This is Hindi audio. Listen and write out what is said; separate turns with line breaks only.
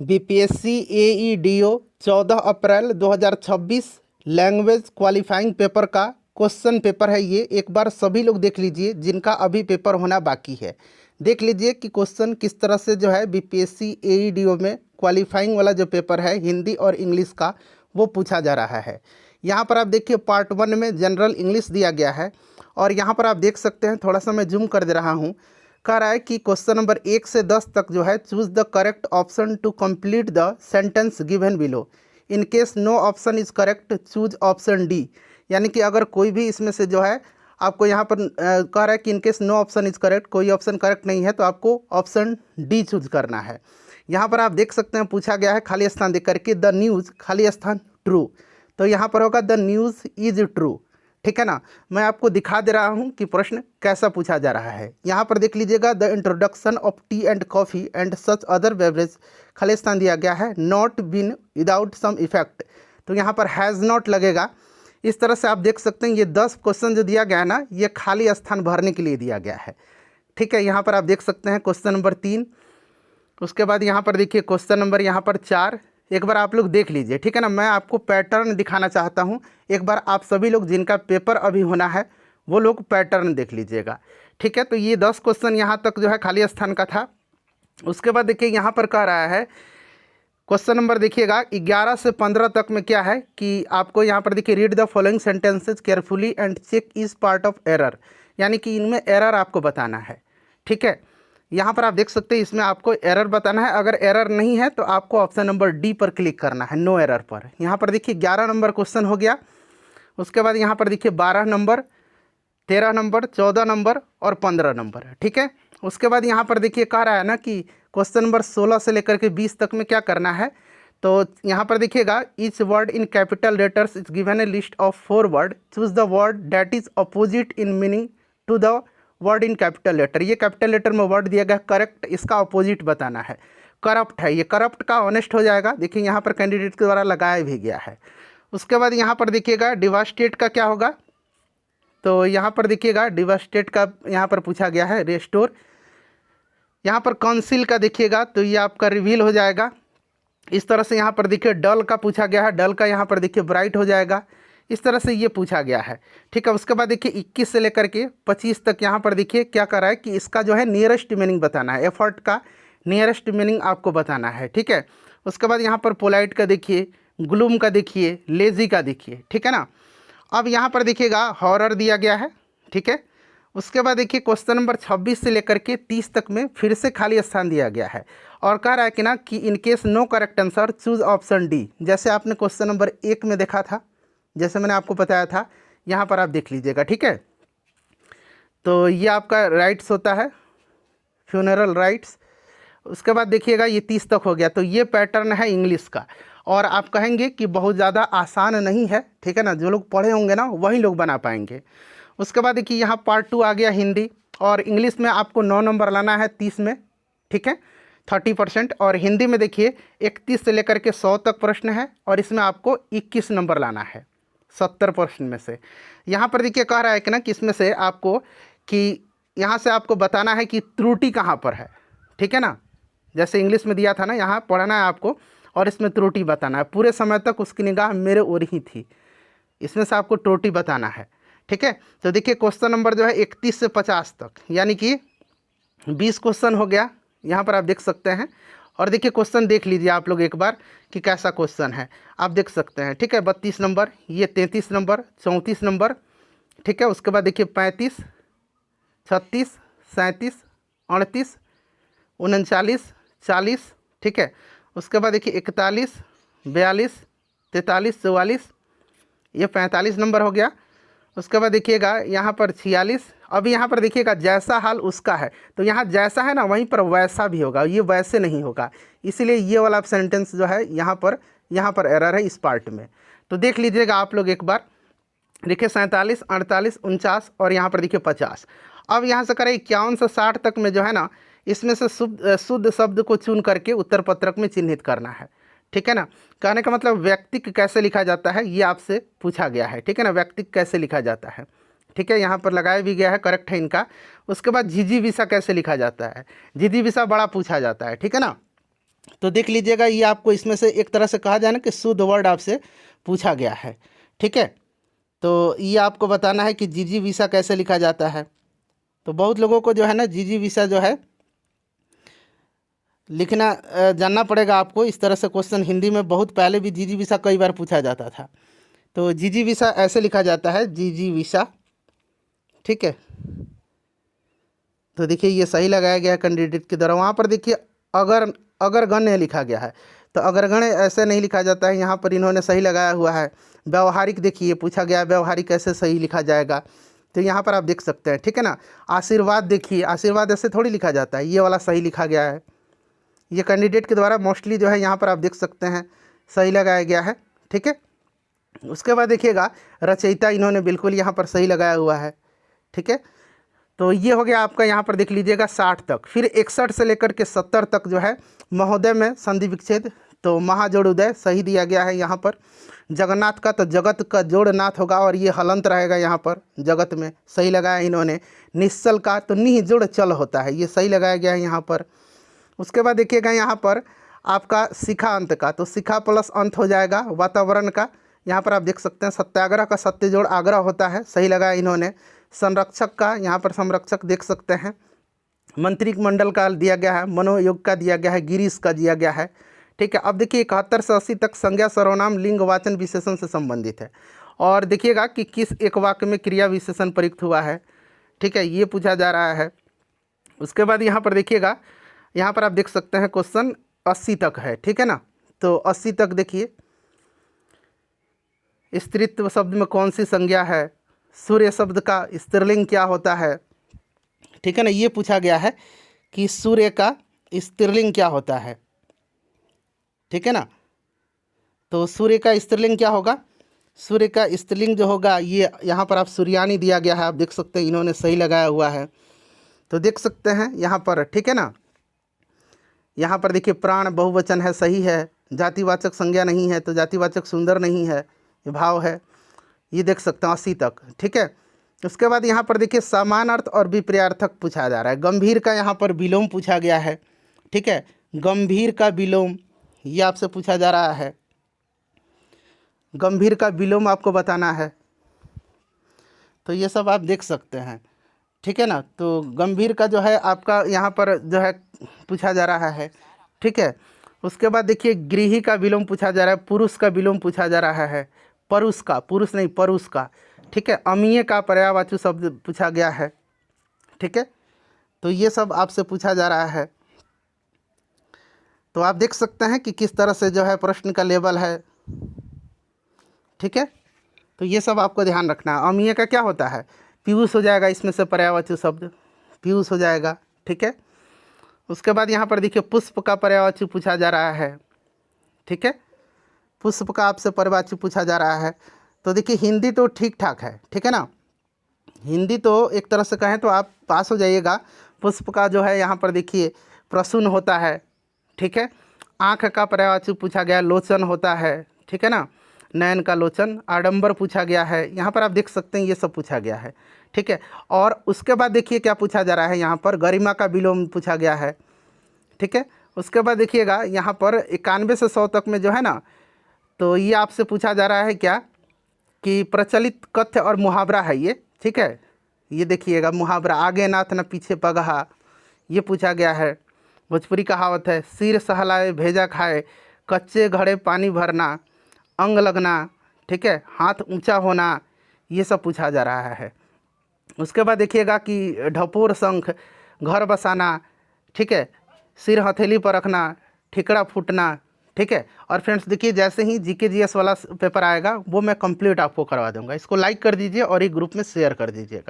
बीपीएससी एईडीओ 14 अप्रैल 2026 लैंग्वेज क्वालिफाइंग पेपर का क्वेश्चन पेपर है। ये एक बार सभी लोग देख लीजिए जिनका अभी पेपर होना बाकी है। देख लीजिए कि क्वेश्चन किस तरह से जो है बीपीएससी एईडीओ में क्वालिफाइंग वाला जो पेपर है हिंदी और इंग्लिश का वो पूछा जा रहा है। यहाँ पर आप देखिए पार्ट 1 में जनरल इंग्लिश दिया गया है और यहाँ पर आप देख सकते हैं, थोड़ा सा मैं जूम कर दे रहा हूँ। कह रहा है कि क्वेश्चन नंबर 1 से 10 तक जो है choose the correct option to complete the sentence given below. In case no option is correct choose option D. यानी कि अगर कोई भी इसमें से जो है आपको यहाँ पर कह रहा है कि in case no option is correct, कोई ऑप्शन करेक्ट नहीं है तो आपको ऑप्शन डी चूज करना है। यहाँ पर आप देख सकते हैं पूछा गया है खाली स्थान देख करके द न्यूज़ खाली स्थान ट्रू, तो यहाँ पर होगा द न्यूज़ इज ट्रू। ठीक है ना, मैं आपको दिखा दे रहा हूँ कि प्रश्न कैसा पूछा जा रहा है। यहाँ पर देख लीजिएगा the introduction of tea and coffee and such other beverage खाली स्थान दिया गया है not been without some effect, तो यहाँ पर हैज़ नॉट लगेगा। इस तरह से आप देख सकते हैं ये 10 क्वेश्चन जो दिया गया है ना, ये खाली स्थान भरने के लिए दिया गया है। ठीक है, यहाँ पर आप देख सकते हैं क्वेश्चन नंबर 3, उसके बाद यहाँ पर देखिए क्वेश्चन नंबर यहाँ पर 4। एक बार आप लोग देख लीजिए, ठीक है ना। मैं आपको पैटर्न दिखाना चाहता हूँ, एक बार आप सभी लोग जिनका पेपर अभी होना है वो लोग पैटर्न देख लीजिएगा। ठीक है, तो ये 10 क्वेश्चन यहाँ तक जो है खाली स्थान का था। उसके बाद देखिए यहाँ पर कह रहा है क्वेश्चन नंबर देखिएगा 11 से 15 तक में क्या है कि आपको यहाँ पर देखिए read the following sentences carefully and check is part of error, यानी कि इनमें एरर आपको बताना है। ठीक है, यहाँ पर आप देख सकते हैं इसमें आपको एरर बताना है। अगर एरर नहीं है तो आपको ऑप्शन नंबर डी पर क्लिक करना है, नो एरर पर। यहाँ पर देखिए 11 नंबर क्वेश्चन हो गया। उसके बाद यहाँ पर देखिए 12 नंबर, 13 नंबर, 14 नंबर और 15 नंबर। ठीक है, उसके बाद यहाँ पर देखिए कह रहा है ना कि क्वेश्चन नंबर 16 से लेकर के 20 तक में क्या करना है। तो यहाँ पर देखिएगा each word in capital letters is given a list of 4 word, choose the word that is opposite in meaning to the word in capital letter. ये कैपिटल लेटर में वर्ड दिया गया करेक्ट, इसका अपोजिट बताना है। करप्ट है, ये करप्ट का ऑनेस्ट हो जाएगा। देखिए यहाँ पर कैंडिडेट के द्वारा लगाया भी गया है। उसके बाद यहाँ पर देखिएगा डिवास्टेट का क्या होगा, तो यहाँ पर देखिएगा डिवास्टेट का यहाँ पर पूछा गया है रेस्टोर। यहाँ पर काउंसिल का देखिएगा तो ये आपका रिवील हो जाएगा। इस तरह से यहाँ पर देखिए डल का पूछा गया है, डल का यहाँ पर देखिए ब्राइट हो जाएगा। इस तरह से ये पूछा गया है। ठीक है, उसके बाद देखिए 21 से लेकर के 25 तक यहाँ पर देखिए क्या कर रहा है कि इसका जो है नियरेस्ट मीनिंग बताना है, एफर्ट का नियरेस्ट मीनिंग आपको बताना है। ठीक है, उसके बाद यहाँ पर पोलाइट का देखिए, ग्लूम का देखिए, लेजी का देखिए। ठीक है ना, अब यहाँ पर देखिएगा हॉरर दिया गया है। ठीक है, उसके बाद देखिए क्वेश्चन नंबर 26 से लेकर के 30 तक में फिर से खाली स्थान दिया गया है और कह रहा है कि ना कि in case no correct answer choose option D. जैसे आपने क्वेश्चन नंबर 1 में देखा था, जैसे मैंने आपको बताया था, यहाँ पर आप देख लीजिएगा। ठीक है, तो ये आपका राइट्स होता है, फ्यूनरल राइट्स। उसके बाद देखिएगा ये 30 तक हो गया। तो ये पैटर्न है इंग्लिश का और आप कहेंगे कि बहुत ज़्यादा आसान नहीं है। ठीक है ना, जो लोग पढ़े होंगे ना वही लोग बना पाएंगे। उसके बाद देखिए यहाँ पार्ट 2 आ गया हिंदी, और इंग्लिश में आपको 9 नंबर लाना है 30 में। ठीक है, 30%। और हिंदी में देखिए 31 से लेकर के 100 तक प्रश्न है और इसमें आपको 21 नंबर लाना है 70% में से। यहाँ पर देखिए कह रहा है कि ना कि इसमें से आपको कि यहाँ से आपको बताना है कि त्रुटि कहाँ पर है। ठीक है ना, जैसे इंग्लिश में दिया था ना, यहाँ पढ़ना है आपको और इसमें त्रुटि बताना है। पूरे समय तक उसकी निगाह मेरे ओर ही थी, इसमें से आपको त्रुटि बताना है। ठीक है, तो देखिए क्वेश्चन नंबर जो है 31 से 50 तक, यानी कि 20 क्वेश्चन हो गया। यहाँ पर आप देख सकते हैं और देखिए क्वेश्चन देख लीजिए आप लोग एक बार कि कैसा क्वेश्चन है, आप देख सकते हैं। ठीक है, 32 नंबर, ये 33 नंबर, 34 नंबर। ठीक है, उसके बाद देखिए 35, 36, 37, 38, 39, 40। ठीक है, उसके बाद देखिए 41, 42, 43, 44, ये 45 नंबर हो गया। उसके बाद देखिएगा यहाँ पर 46। अब यहाँ पर देखिएगा जैसा हाल उसका है, तो यहाँ जैसा है ना वहीं पर वैसा भी होगा, ये वैसे नहीं होगा, इसीलिए ये वाला सेंटेंस जो है यहाँ पर एरर है इस पार्ट में। तो देख लीजिएगा आप लोग एक बार। देखिए 47, 48, 49 और यहाँ पर देखिए 50। अब यहाँ से करें 51 से 60 तक में जो है ना, इसमें से शुद्ध शब्द को चुन करके उत्तर पत्रक में चिन्हित करना है। ठीक है ना, कहने का मतलब व्यक्तिक कैसे लिखा जाता है ये आपसे पूछा गया है। ठीक है ना, व्यक्तिक कैसे लिखा जाता है। ठीक है, यहाँ पर लगाया भी गया है, करेक्ट है इनका। उसके बाद झिझी विसा कैसे लिखा जाता है, झिझी विसा बड़ा पूछा जाता है। ठीक है ना, तो देख लीजिएगा, ये आपको इसमें से एक तरह से कहा जाए ना कि शुद्ध वर्ड आपसे पूछा गया है। ठीक है, तो ये आपको बताना है कि जीजी वीसा कैसे लिखा जाता है। तो बहुत लोगों को जो है ना जीजी वीसा जो है लिखना जानना पड़ेगा आपको। इस तरह से क्वेश्चन हिंदी में बहुत पहले भी जीजी वीसा कई बार पूछा जाता था। तो जीजी वीसा ऐसे लिखा जाता है, जीजी वीसा। ठीक है, तो देखिए ये सही लगाया गया है कैंडिडेट के द्वारा। वहाँ पर देखिए अगर अगर गण्य लिखा गया है, तो अगर गण्य ऐसे नहीं लिखा जाता है, यहाँ पर इन्होंने सही लगाया हुआ है। व्यवहारिक देखिए पूछा गया है, व्यवहारिक कैसे सही लिखा जाएगा, तो यहाँ पर आप देख सकते हैं। ठीक है ना, आशीर्वाद देखिए, आशीर्वाद ऐसे थोड़ी लिखा जाता है, ये वाला सही लिखा गया है। ये कैंडिडेट के द्वारा मोस्टली जो है यहाँ पर आप देख सकते हैं सही लगाया गया है। ठीक है, उसके बाद देखिएगा रचयिता इन्होंने बिल्कुल यहाँ पर सही लगाया हुआ है। ठीक है, तो ये हो गया आपका, यहाँ पर देख लीजिएगा 60 तक। फिर 61 से लेकर के 70 तक जो है महोदय में संधि विच्छेद, तो महाजोड़ उदय सही दिया गया है यहाँ पर। जगन्नाथ का तो जगत का जोड़ नाथ होगा और ये हलंत रहेगा यहाँ पर जगत में, सही लगाया इन्होंने। निश्चल का तो निह जोड़ चल होता है, ये सही लगाया गया है यहाँ पर। उसके बाद देखिएगा यहाँ पर आपका शिखा अंत का, तो शिखा प्लस अंत हो जाएगा। वातावरण का यहाँ पर आप देख सकते हैं सत्याग्रह का सत्य जोड़ आग्रह होता है, सही लगाया इन्होंने। संरक्षक का यहाँ पर संरक्षक देख सकते हैं। मंत्रिमंडल का दिया गया है, मनोयोग का दिया गया है, गिरीश का दिया गया है। ठीक है, अब देखिए 71 से 80 तक संज्ञा सर्वनाम लिंग वाचन विशेषण से संबंधित है। और देखिएगा कि किस एक वाक्य में क्रिया विशेषण प्रयुक्त हुआ है। ठीक है, ये पूछा जा रहा है। उसके बाद यहाँ पर देखिएगा, यहाँ पर आप देख सकते हैं क्वेश्चन 80 तक है। ठीक है ना, तो 80 तक देखिए, स्त्रीत्व शब्द में कौन सी संज्ञा है, सूर्य शब्द का स्त्रीलिंग क्या होता है। ठीक है ना, ये पूछा गया है कि सूर्य का स्त्रीलिंग क्या होता है। ठीक है ना, तो सूर्य का स्त्रीलिंग क्या होगा, सूर्य का स्त्रीलिंग जो होगा ये यहाँ पर आप सूर्यानी दिया गया है, आप देख सकते हैं इन्होंने सही लगाया हुआ है। तो देख सकते हैं यहाँ पर। ठीक है ना, यहाँ पर देखिए प्राण बहुवचन है, सही है। जातिवाचक संज्ञा नहीं है, तो जातिवाचक सुंदर नहीं है, ये भाव है। ये देख सकते हैं 80 तक। ठीक है, उसके बाद यहाँ पर देखिए समान अर्थ और विपर्यार्थक पूछा जा रहा है। गंभीर का यहाँ पर विलोम पूछा गया है। ठीक है, गंभीर का विलोम ये आपसे पूछा जा रहा है। गंभीर का विलोम आपको बताना है, तो ये सब आप देख सकते हैं। ठीक है ना, तो गंभीर का जो है आपका यहाँ पर जो है पूछा जा रहा है। ठीक है, उसके बाद देखिए गृही का विलोम पूछा जा रहा है, पुरुष का विलोम पूछा जा रहा है, परुष का, पुरुष नहीं परुष का। ठीक है, अमीय का पर्यायवाची शब्द पूछा गया है। ठीक है, तो ये सब आपसे पूछा जा रहा है। तो आप देख सकते हैं कि किस तरह से जो है प्रश्न का लेवल है। ठीक है, तो ये सब आपको ध्यान रखना है। अमीय का क्या होता है, पीयूष हो जाएगा, इसमें से पर्यायवाची शब्द पीयूष हो जाएगा। ठीक है, उसके बाद यहाँ पर देखिए पुष्प का पर्यायवाची पूछा जा रहा है। ठीक है, पुष्प का आपसे पर्यायवाची पूछा जा रहा है। तो देखिए हिंदी तो ठीक ठाक है। ठीक है ना, हिंदी तो एक तरह से कहें तो आप पास हो जाइएगा। पुष्प का जो है यहाँ पर देखिए प्रसून होता है। ठीक है, आँख का पर्यायवाची पूछा गया, लोचन होता है। ठीक है ना, नयन का लोचन। आडंबर पूछा गया है, यहाँ पर आप देख सकते हैं ये सब पूछा गया है। ठीक है, और उसके बाद देखिए क्या पूछा जा रहा है, यहाँ पर गरिमा का विलोम पूछा गया है। ठीक है, उसके बाद देखिएगा यहाँ पर 91 से 100 तक में जो है ना, तो ये आपसे पूछा जा रहा है क्या कि प्रचलित कथ्य और मुहावरा है ये। ठीक है, ये देखिएगा मुहावरा, आगे नाथ न पीछे पगहा, ये पूछा गया है। भोजपुरी कहावत है, सिर सहलाए भेजा खाए, कच्चे घड़े पानी भरना, अंग लगना। ठीक है, हाथ ऊंचा होना, ये सब पूछा जा रहा है। उसके बाद देखिएगा कि ढपोर शंख, घर बसाना। ठीक है, सिर हथेली पर रखना, ठिकड़ा फूटना। ठीक है, और फ्रेंड्स देखिए जैसे ही जीके जीएस वाला पेपर आएगा वो मैं कंप्लीट आपको करवा दूंगा। इसको लाइक कर दीजिए और एक ग्रुप में शेयर कर दीजिएगा।